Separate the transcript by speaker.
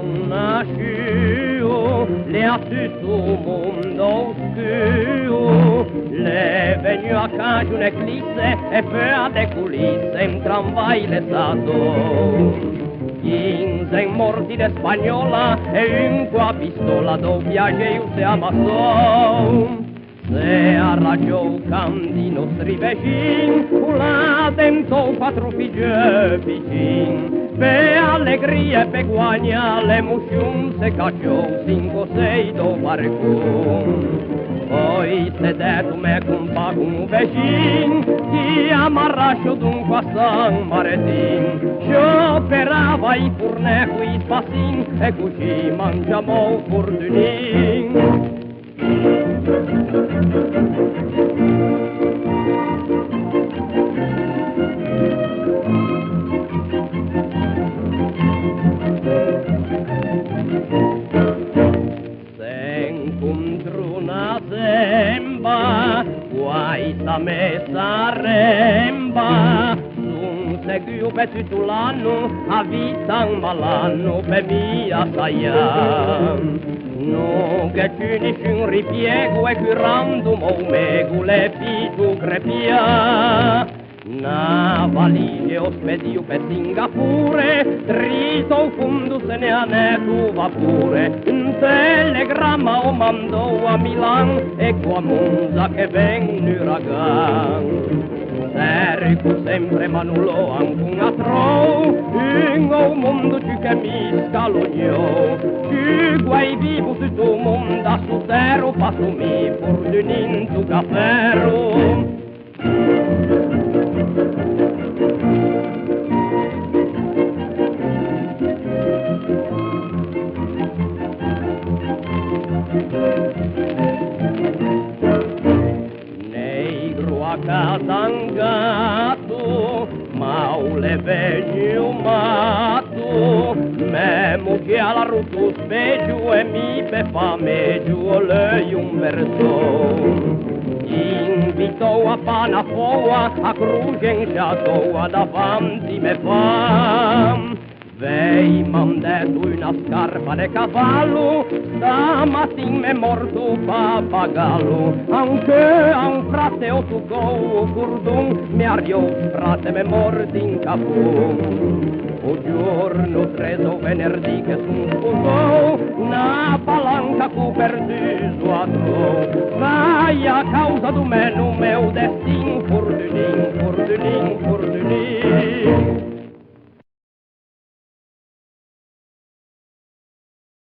Speaker 1: non nasciu, le-a su mundo oscuro, le veniu a casa un'eclisse e per de culisse in tramvai le stato. 15 morti de spagnola e un qua pistola do viaggiu se ammassò. Se arraggiò campi nostri vicini, la tentò quattro figlie vicini. Per allegria e per guagnare musciun se cacciò 5-6 do barcun. Poi sedeto me compa con vicino, ti amarrascio dunque a San Martin. Scioperava i furneco i spassin e così mangiamo fortunin. Guai sa messa remba, sun seguiu pe tutto l'anno, a vita un malanno pe via saiam. No che ci nisciun ripiego e curando megu le pitu crepia. Na valigie ospediu per Singapore, trito fondo se ne anetuva pure. Un telegramma o mandò a Milan e qua a Monza che ven un uragan. Serico sempre ma nullò ancun atrò, in un mondo ci che mi scalognò. Ci guai vivo tutto mondo a sotero, passo mi fortunin tu caffero. Negro a catangato, ma le vegno mato, memo che alla ruto speggio e mi pe fameggio lei un verso. Invitò a Panafoa, a Crucencia toa davanti me fam. Vei m'han detto una scarpa de cavallo, stamattin m'è morto pappagallo. Anche a un frate o tu go curdun, mi arriò frate m'è morto in capo. O giorno 3 o venerdì che son sposò, una palanca cu perduso a tro. Sai a causa du me